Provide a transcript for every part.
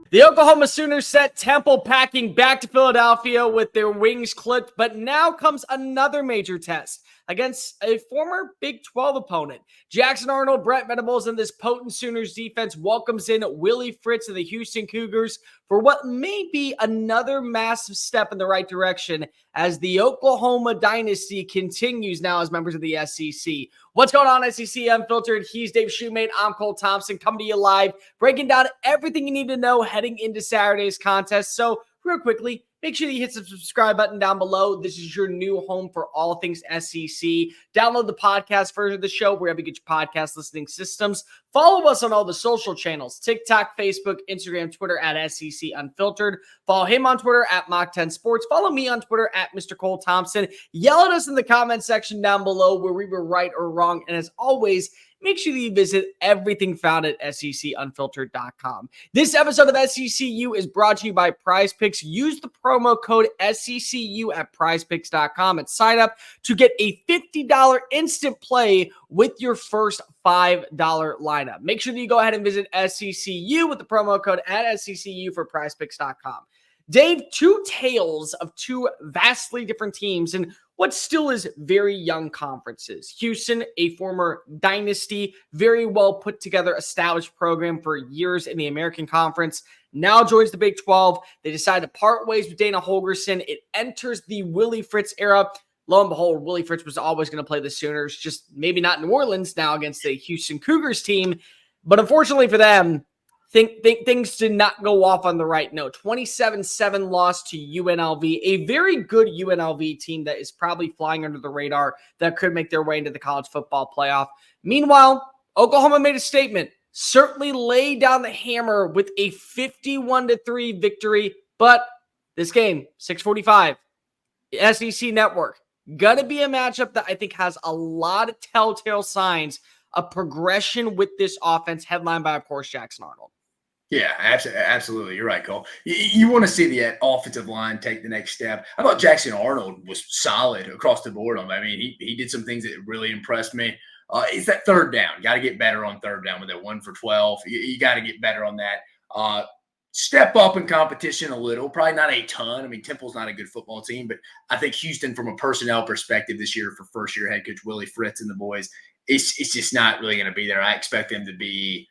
The Oklahoma Sooners set Temple packing back to Philadelphia with their wings clipped, but now comes another major test against a former Big 12 opponent. Jackson Arnold, Brent Venables, and this potent Sooners defense welcomes in Willie Fritz of the Houston Cougars for what may be another massive step in the right direction as the Oklahoma dynasty continues now as members of the SEC. What's going on, SEC Unfiltered? He's Dave Shumate. I'm Cole Thompson, coming to you live, breaking down everything you need to know heading into Saturday's contest. So, real quickly, make sure you hit the subscribe button down below. This is your new home for all things SEC. Download the podcast version of the show wherever you get your podcast listening systems. Follow us on all the social channels, TikTok, Facebook, Instagram, Twitter at SEC Unfiltered. Follow him on Twitter at Mock10Sports. Follow me on Twitter at Mr. Cole Thompson. Yell at us in the comment section down below where we were right or wrong. And as always, make sure that you visit everything found at SECUnfiltered.com. This episode of SECU is brought to you by PrizePicks. Use the promo code SECU at PrizePicks.com and sign up to get a $50 instant play with your first $5 lineup. Make sure that you go ahead and visit SECU with the promo code at SECU for PrizePicks.com. Dave, two tales of two vastly different teams in what still is very young conferences. Houston, a former dynasty, very well put together, established program for years in the American Conference, now joins the Big 12. They decide to part ways with Dana Holgorsen. It enters the Willie Fritz era. Lo and behold, Willie Fritz was always going to play the Sooners, just maybe not in New Orleans now against the Houston Cougars team. But unfortunately for them, things did not go off on the right note. 27-7 loss to UNLV, a very good UNLV team that is probably flying under the radar that could make their way into the college football playoff. Meanwhile, Oklahoma made a statement, certainly laid down the hammer with a 51-3 victory, but this game, 6:45, SEC Network, gonna be a matchup that I think has a lot of telltale signs of progression with this offense, headlined by, of course, Jackson Arnold. Yeah, absolutely. You're right, Cole. You want to see the offensive line take the next step. I thought Jackson Arnold was solid across the board on that. I mean, he did some things that really impressed me. It's that third down. Got to get better on third down with that 1 for 12. You got to get better on that. Step up in competition a little, probably not a ton. I mean, Temple's not a good football team, but I think Houston, from a personnel perspective this year for first-year head coach Willie Fritz and the boys, it's just not really going to be there. I expect them to be,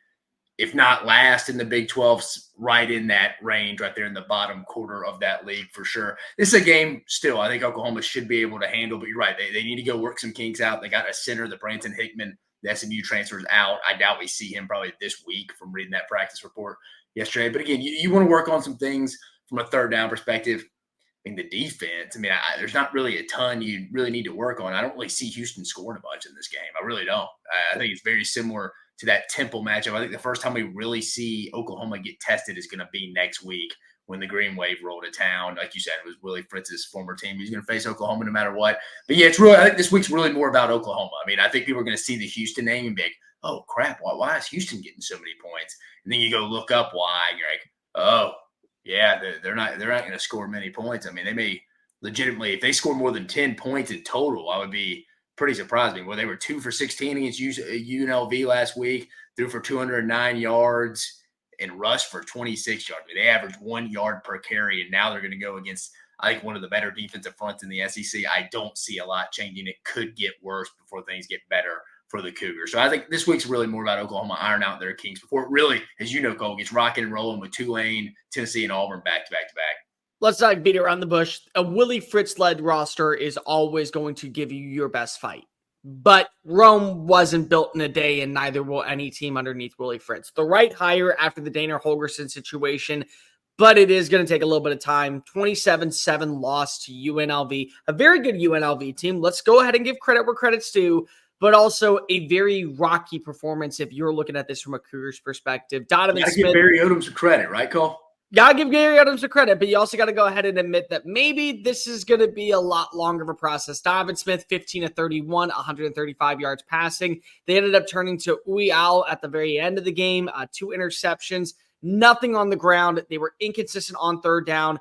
if not last in the Big 12, right in that range, right there in the bottom quarter of that league for sure. This is a game still I think Oklahoma should be able to handle, but you're right. They need to go work some kinks out. They got a center, the Branson Hickman, the SMU transfers out. I doubt we see him probably this week from reading that practice report yesterday. But again, you want to work on some things from a third down perspective. I mean, the defense, there's not really a ton you really need to work on. I don't really see Houston scoring a bunch in this game. I really don't. I think it's very similar to that Temple matchup. I think the first time we really see Oklahoma get tested is going to be next week when the Green Wave roll to town. Like you said, it was Willie Fritz's former team. He's going to face Oklahoma no matter what. But yeah, I think this week's really more about Oklahoma. I mean, I think people are going to see the Houston name and be like, oh, crap, why is Houston getting so many points? And then you go look up why, and you're like, oh, yeah, they're not going to score many points. I mean, they may legitimately, if they score more than 10 points in total, I would be pretty surprised. Well, they were 2 for 16 against UNLV last week, threw for 209 yards and rushed for 26 yards. They averaged 1 yard per carry, and now they're going to go against, I think, one of the better defensive fronts in the SEC. I don't see a lot changing. It could get worse before things get better for the Cougars. So I think this week's really more about Oklahoma iron out their kinks before it really, as you know, Cole, gets rocking and rolling with Tulane, Tennessee, and Auburn back to back to back. Let's not beat around the bush. A Willie Fritz-led roster is always going to give you your best fight. But Rome wasn't built in a day, and neither will any team underneath Willie Fritz. The right hire after the Dana Holgorsen situation, but it is going to take a little bit of time. 27-7 loss to UNLV, a very good UNLV team. Let's go ahead and give credit where credit's due, but also a very rocky performance if you're looking at this from a Cougars perspective. Donovan Smith. Give Barry Odom some credit, right, Cole? Gotta give Gary Adams a credit, but you also got to go ahead and admit that maybe this is going to be a lot longer of a process. Donovan Smith, 15 of 31, 135 yards passing. They ended up turning to Uwe Al at the very end of the game, 2 interceptions, nothing on the ground. They were inconsistent on third down.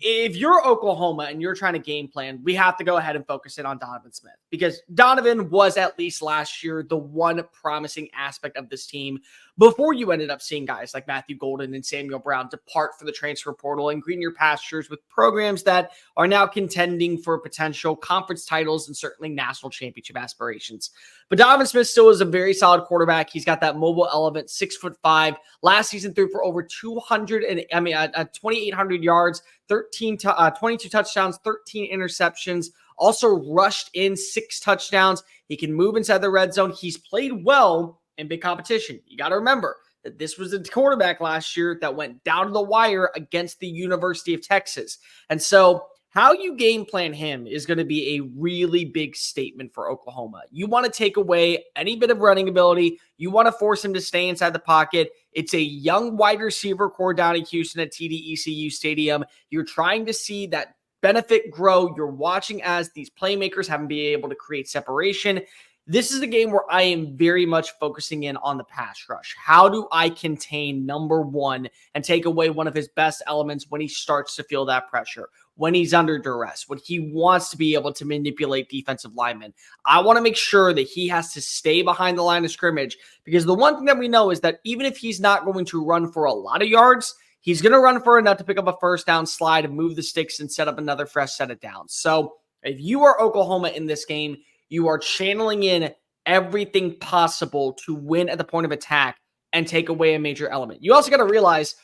If you're Oklahoma and you're trying to game plan, we have to go ahead and focus in on Donovan Smith, because Donovan was, at least last year, the one promising aspect of this team. before you ended up seeing guys like Matthew Golden and Samuel Brown depart for the transfer portal and green your pastures with programs that are now contending for potential conference titles and certainly national championship aspirations. But Donovan Smith still is a very solid quarterback. He's got that mobile element, 6'5". Last season threw for over 2,800 yards, 22 touchdowns, 13 interceptions. Also rushed in 6 touchdowns. He can move inside the red zone. He's played well in big competition. You got to remember that this was a quarterback last year that went down to the wire against the University of Texas. And so how you game plan him is going to be a really big statement for Oklahoma. You want to take away any bit of running ability. You want to force him to stay inside the pocket. It's a young wide receiver core down in Houston at TD-ECU Stadium. You're trying to see that benefit grow. You're watching as these playmakers haven't been able to create separation. This is a game where I am very much focusing in on the pass rush. How do I contain number one and take away one of his best elements when he starts to feel that pressure, when he's under duress, when he wants to be able to manipulate defensive linemen? I want to make sure that he has to stay behind the line of scrimmage, because the one thing that we know is that even if he's not going to run for a lot of yards, he's going to run for enough to pick up a first down, slide, and move the sticks and set up another fresh set of downs. So if you are Oklahoma in this game, you are channeling in everything possible to win at the point of attack and take away a major element. You also got to realize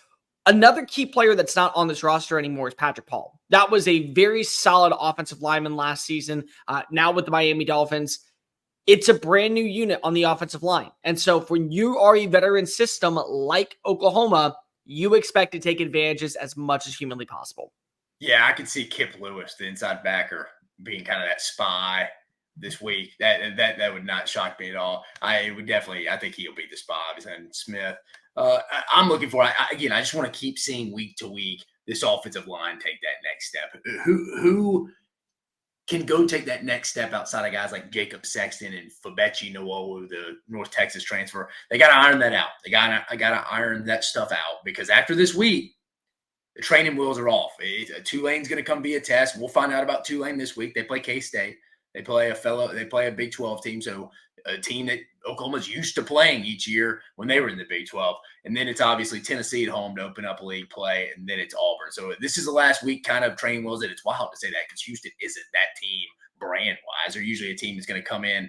another key player that's not on this roster anymore is Patrick Paul. That was a very solid offensive lineman last season. Now with the Miami Dolphins, it's a brand new unit on the offensive line. And so when you are a veteran system like Oklahoma, you expect to take advantages as much as humanly possible. Yeah, I could see Kip Lewis, the inside backer, being kind of that spy this week. That would not shock me at all. I think he'll be the spy behind Smith. I'm looking for, I just want to keep seeing week to week this offensive line take that next step. Who can go take that next step outside of guys like Jacob Sexton and Fabechi Nwolu, the North Texas transfer? They got to iron that out. I got to iron that stuff out, because after this week, the training wheels are off. Tulane's going to come be a test. We'll find out about Tulane this week. They play K-State. They play a Big 12 team, so a team that Oklahoma's used to playing each year when they were in the Big 12. And then it's obviously Tennessee at home to open up a league play, and then it's Auburn. So this is the last week kind of training wheels, and it's wild to say that because Houston isn't that team brand-wise. They're usually a team that's going to come in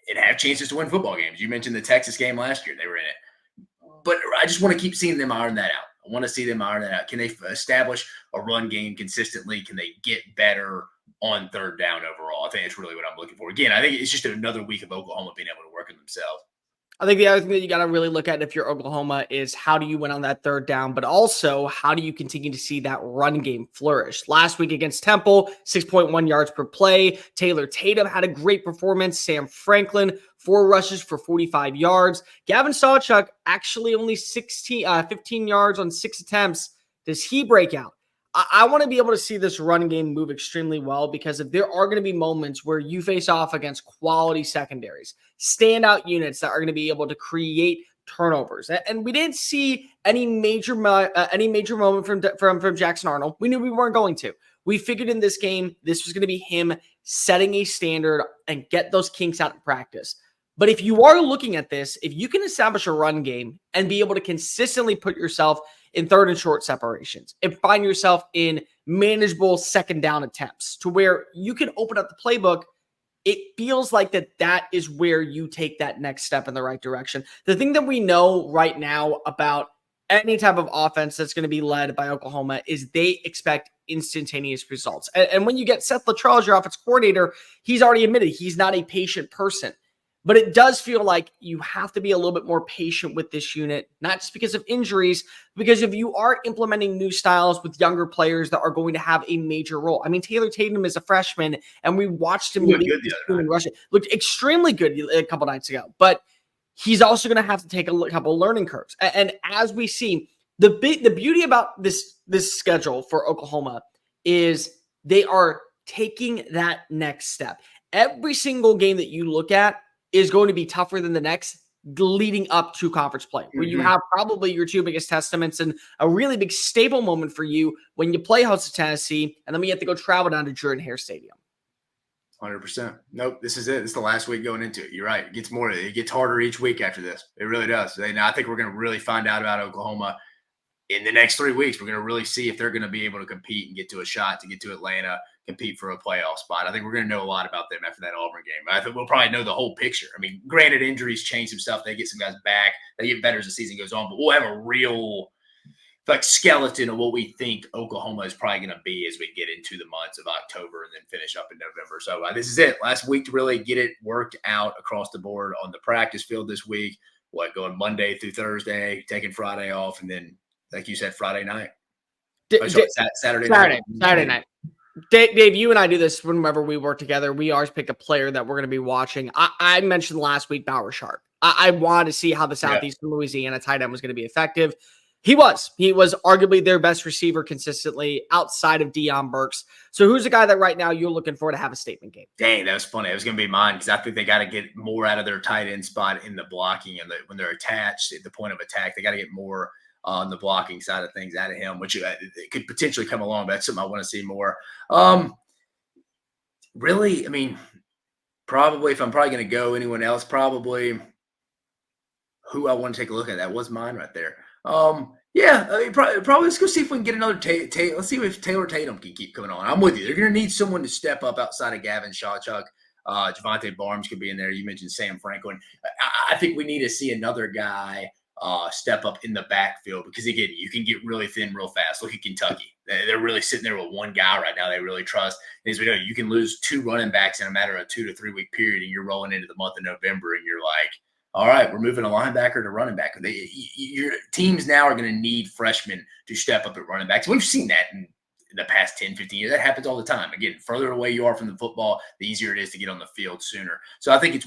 and have chances to win football games. You mentioned the Texas game last year. They were in it. But I just want to keep seeing them iron that out. I want to see them iron that out. Can they establish a run game consistently? Can they get better on third down overall? I think it's really what I'm looking for. Again, I think it's just another week of Oklahoma being able to work on themselves. I think the other thing that you got to really look at if you're Oklahoma is how do you win on that third down, but also how do you continue to see that run game flourish? Last week against Temple, 6.1 yards per play. Taylor Tatum had a great performance. Sam Franklin, 4 rushes for 45 yards. Gavin Sawchuk actually only 15 yards on 6 attempts. Does he break out? I want to be able to see this run game move extremely well, because if there are going to be moments where you face off against quality secondaries, standout units that are going to be able to create turnovers, and we didn't see any major moment from Jackson Arnold. We knew we weren't going to. We figured in this game this was going to be him setting a standard and get those kinks out in practice. But if you are looking at this, if you can establish a run game and be able to consistently put yourself in third and short separations and find yourself in manageable second down attempts to where you can open up the playbook, it feels like that is where you take that next step in the right direction. The thing that we know right now about any type of offense that's going to be led by Oklahoma is they expect instantaneous results. And when you get Seth Luttrell as your offense coordinator, he's already admitted he's not a patient person. But it does feel like you have to be a little bit more patient with this unit, not just because of injuries, because if you are implementing new styles with younger players that are going to have a major role. I mean, Taylor Tatum is a freshman, and we watched him looked extremely good a couple nights ago. But he's also going to have to take a couple learning curves. And as we see, the beauty about this schedule for Oklahoma is they are taking that next step. Every single game that you look at is going to be tougher than the next leading up to conference play, where you have probably your 2 biggest testaments and a really big stable moment for you when you play host to Tennessee, and then we have to go travel down to Jordan-Hare Stadium. 100%. Nope, this is it. It's the last week going into it. You're right. It gets harder each week after this. It really does. And I think we're going to really find out about Oklahoma in the next 3 weeks. We're going to really see if they're going to be able to compete and get to a shot to get to Atlanta, compete for a playoff spot. I think we're going to know a lot about them after that Auburn game. I think we'll probably know the whole picture. I mean, granted, injuries change some stuff. They get some guys back. They get better as the season goes on, but we'll have a real skeleton of what we think Oklahoma is probably going to be as we get into the months of October and then finish up in November. So this is it. Last week to really get it worked out across the board on the practice field this week. Going Monday through Thursday, taking Friday off, and then, like you said, Friday night. Saturday night. Dave, you and I do this whenever we work together. We always pick a player that we're going to be watching. I mentioned last week Bauer Sharp. I wanted to see how the Southeastern Louisiana tight end was going to be effective. He was arguably their best receiver consistently outside of Deion Burks. So who's the guy that right now you're looking for to have a statement game? Dang, that was funny. It was going to be mine because I think they got to get more out of their tight end spot in the blocking and when they're attached at the point of attack. They got to get more on the blocking side of things out of him, which it could potentially come along. But that's something I want to see more. Really, I mean, probably if I'm probably going to go anyone else, probably who I want to take a look at. That was mine right there. Yeah, I mean, probably let's go see if we can get another let's see if Taylor Tatum can keep coming on. I'm with you. They're going to need someone to step up outside of Gavin Shawchuck. Javante Barnes could be in there. You mentioned Sam Franklin. I think we need to see another guy step up in the backfield because, again, you can get really thin real fast. Look at Kentucky. They're really sitting there with one guy right now they really trust. And as we know, you can lose 2 running backs in a matter of 2 to 3 week period, and you're rolling into the month of November, and you're like, all right, we're moving a linebacker to running back. Your teams now are going to need freshmen to step up at running backs. We've seen that in the past 10, 15 years. That happens all the time. Again, further away you are from the football, the easier it is to get on the field sooner. So I think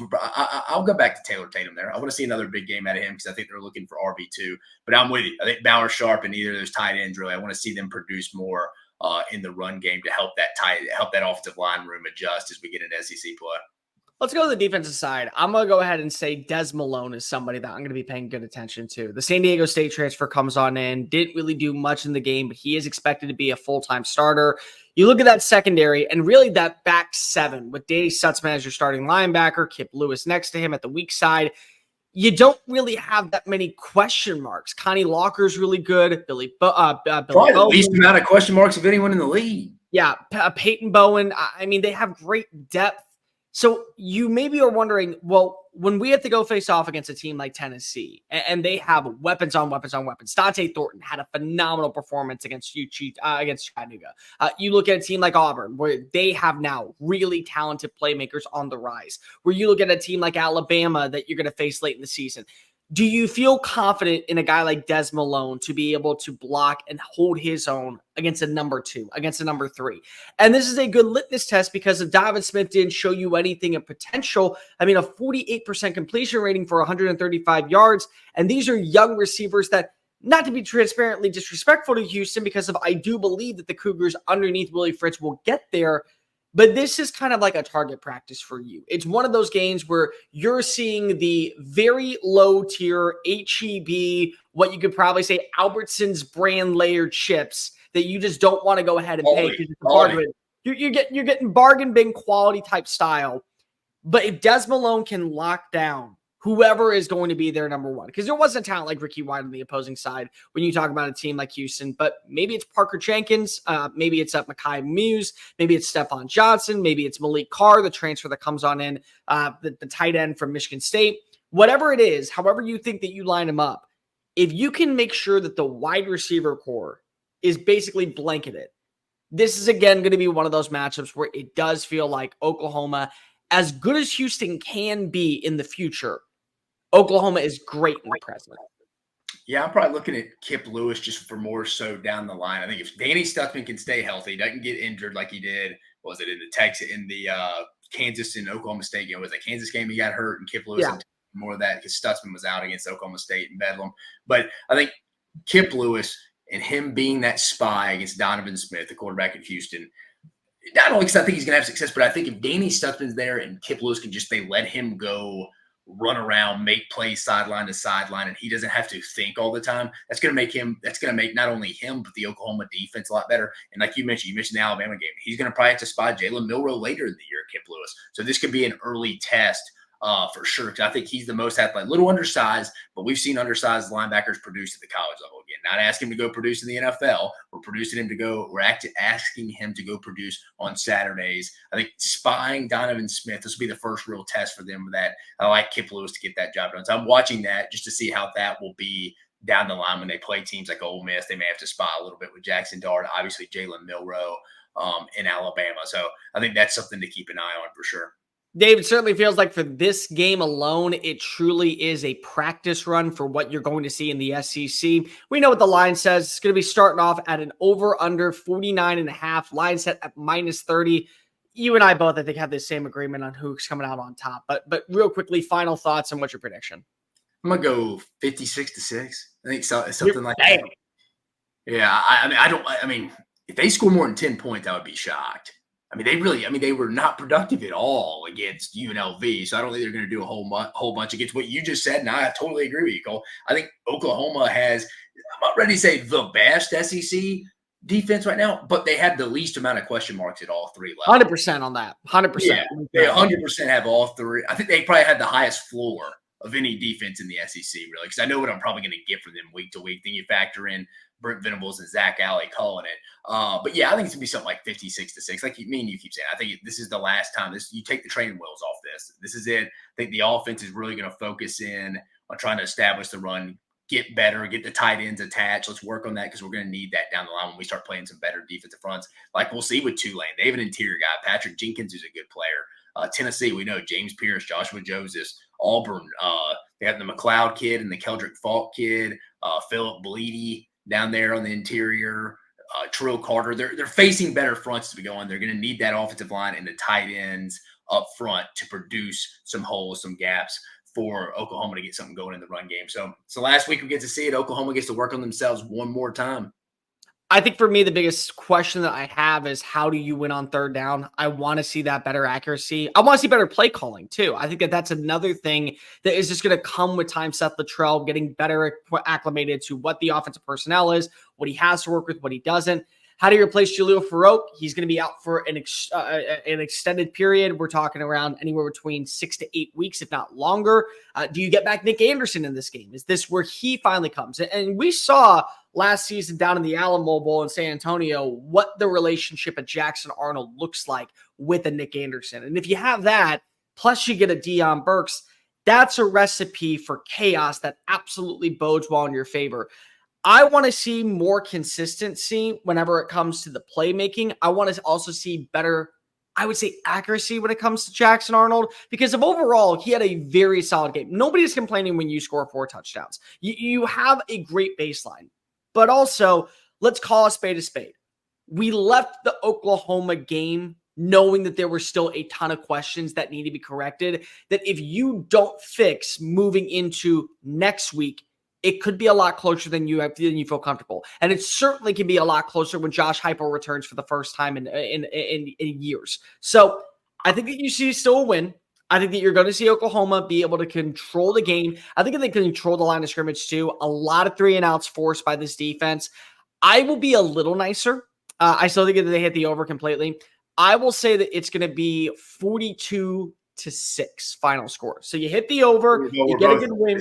I'll go back to Taylor Tatum there. I want to see another big game out of him because I think they're looking for RB2. But I'm with you. I think Bauer Sharp and either of those tight ends, really, I want to see them produce more in the run game to help that offensive line room adjust as we get into SEC play. Let's go to the defensive side. I'm going to go ahead and say Des Malone is somebody that I'm going to be paying good attention to. The San Diego State transfer comes on in, didn't really do much in the game, but he is expected to be a full-time starter. You look at that secondary and really that back 7 with Danny Stutzman as your starting linebacker, Kip Lewis next to him at the weak side. You don't really have that many question marks. Connie Locker's really good. Billy Probably the least amount of question marks of anyone in the league. Yeah, Peyton Bowen. I mean, they have great depth. So you maybe are wondering, well, when we have to go face off against a team like Tennessee, and they have weapons on weapons on weapons, Dante Thornton had a phenomenal performance against Chattanooga. You look at a team like Auburn, where they have now really talented playmakers on the rise. Where you look at a team like Alabama that you're going to face late in the season. Do you feel confident in a guy like Des Malone to be able to block and hold his own against a number 2, against a number 3? And this is a good litmus test because if Donovan Smith didn't show you anything of potential, I mean, a 48% completion rating for 135 yards. And these are young receivers that, not to be transparently disrespectful to Houston, because I do believe that the Cougars underneath Willie Fritz will get there. But this is kind of like a target practice for you. It's one of those games where you're seeing the very low tier HEB, what you could probably say Albertson's brand layered chips that you just don't want to go ahead and pay because it's a bargain. You're getting bargain bin quality type style. But if Des Malone can lock down whoever is going to be their number 1, because there wasn't talent like Ricky White on the opposing side when you talk about a team like Houston, but maybe it's Parker Jenkins, maybe it's Mekhi Muse, maybe it's Stephon Johnson, maybe it's Malik Carr, the transfer that comes on in, the tight end from Michigan State. Whatever it is, however you think that you line them up, if you can make sure that the wide receiver core is basically blanketed, this is again going to be one of those matchups where it does feel like Oklahoma, as good as Houston can be in the future, Oklahoma is great in the present. Yeah, I'm probably looking at Kip Lewis just for more so down the line. I think if Danny Stutzman can stay healthy, doesn't get injured like he did, was it in the Kansas and Oklahoma State game? Was it Kansas game he got hurt and Kip Lewis and more of that because Stutzman was out against Oklahoma State and Bedlam. But I think Kip Lewis and him being that spy against Donovan Smith, the quarterback in Houston, not only because I think he's going to have success, but I think if Danny Stutzman's there and Kip Lewis can just let him go run around, make plays sideline to sideline, and he doesn't have to think all the time. That's going to make not only him, but the Oklahoma defense a lot better. And like you mentioned the Alabama game. He's going to probably have to spot Jalen Milroe later in the year at Kip Lewis. So this could be an early test for sure, because I think he's the most athletic, little undersized, but we've seen undersized linebackers produce at the college level. Again, not asking him to go produce in the NFL. We're asking him to go produce on Saturdays. I think spying Donovan Smith, this will be the first real test for them. That I like Kip Lewis to get that job done. So I'm watching that just to see how that will be down the line when they play teams like Ole Miss. They may have to spy a little bit with Jackson Dart, obviously Jalen Milroe in Alabama. So I think that's something to keep an eye on for sure. Dave, it certainly feels like for this game alone, it truly is a practice run for what you're going to see in the SEC. We know what the line says. It's going to be starting off at an over-under 49.5. Line set at -30. You and I both, I think, have the same agreement on who's coming out on top. But real quickly, final thoughts and what's your prediction? I'm going to go 56-6. I think something like that. Yeah, I mean, if they score more than 10 points, I would be shocked. They were not productive at all against UNLV. So I don't think they're going to do a whole bunch against what you just said. And I totally agree with you, Cole. I think Oklahoma has, I'm not ready to say the best SEC defense right now, but they have the least amount of question marks at all three levels. 100% on that. 100%. Yeah, they 100% have all three. I think they probably have the highest floor of any defense in the SEC, really, because I know what I'm probably going to get from them week to week. Then you factor in Brent Venables and Zach Alley calling it. But yeah, I think it's going to be something like 56-6. Like you keep saying, I think this is the last time. You take the training wheels off this. This is it. I think the offense is really going to focus in on trying to establish the run, get better, get the tight ends attached. Let's work on that because we're going to need that down the line when we start playing some better defensive fronts. Like we'll see with Tulane. They have an interior guy. Patrick Jenkins is a good player. Tennessee, we know James Pierce, Joshua Joseph, Auburn. They have the McLeod kid and the Keldrick Falk kid, Philip Bleedy down there on the interior, Terrell Carter. They're facing better fronts as we go on. They're going to need that offensive line and the tight ends up front to produce some holes, some gaps for Oklahoma to get something going in the run game. So last week we get to see it. Oklahoma gets to work on themselves one more time. I think for me, the biggest question that I have is how do you win on third down? I want to see that better accuracy. I want to see better play calling too. I think that's another thing that is just going to come with time. Seth Luttrell getting better acclimated to what the offensive personnel is, what he has to work with, what he doesn't. How do you replace Jaleel Farouk? He's going to be out for an extended period. We're talking around anywhere between 6 to 8 weeks, if not longer. Do you get back Nick Anderson in this game? Is this where he finally comes? And we saw last season down in the Alamo Bowl in San Antonio what the relationship at Jackson Arnold looks like with a Nick Anderson. And if you have that, plus you get a Deion Burks, that's a recipe for chaos that absolutely bodes well in your favor. I want to see more consistency whenever it comes to the playmaking. I want to also see better, I would say, accuracy when it comes to Jackson Arnold, because of overall, he had a very solid game. Nobody's complaining when you score 4 touchdowns. You have a great baseline, but also let's call a spade a spade. We left the Oklahoma game knowing that there were still a ton of questions that need to be corrected, that if you don't fix moving into next week, it could be a lot closer than you feel comfortable. And it certainly can be a lot closer when Josh Heupel returns for the first time in years. So I think that you see still a win. I think that you're going to see Oklahoma be able to control the game. I think they can control the line of scrimmage too. A lot of 3-and-outs forced by this defense. I will be a little nicer. I still think that they hit the over completely. I will say that it's going to be 42-6 final score. So you hit the over, you get a good win.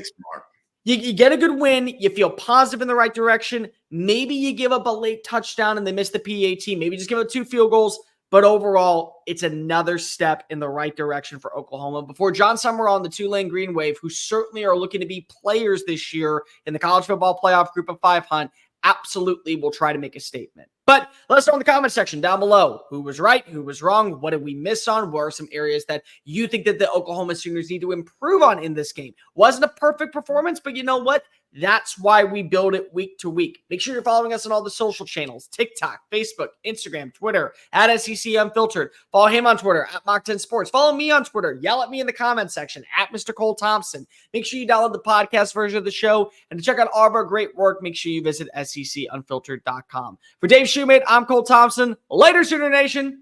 You get a good win. You feel positive in the right direction. Maybe you give up a late touchdown and they miss the PAT. Maybe just give up 2 field goals. But overall, it's another step in the right direction for Oklahoma. Before John Summerall and the Tulane Green Wave, who certainly are looking to be players this year in the college football playoff group of 5 hunt, absolutely will try to make a statement. But let us know in the comment section down below who was right, who was wrong, what did we miss on, what are some areas that you think that the Oklahoma Sooners need to improve on in this game. Wasn't a perfect performance, but you know what? That's why we build it week to week. Make sure you're following us on all the social channels, TikTok, Facebook, Instagram, Twitter, at SEC Unfiltered. Follow him on Twitter, at Mock10 Sports. Follow me on Twitter. Yell at me in the comment section, at Mr. Cole Thompson. Make sure you download the podcast version of the show. And to check out all of our great work, make sure you visit SECUnfiltered.com. For Dave Shumate, I'm Cole Thompson. Later, Sooner Nation.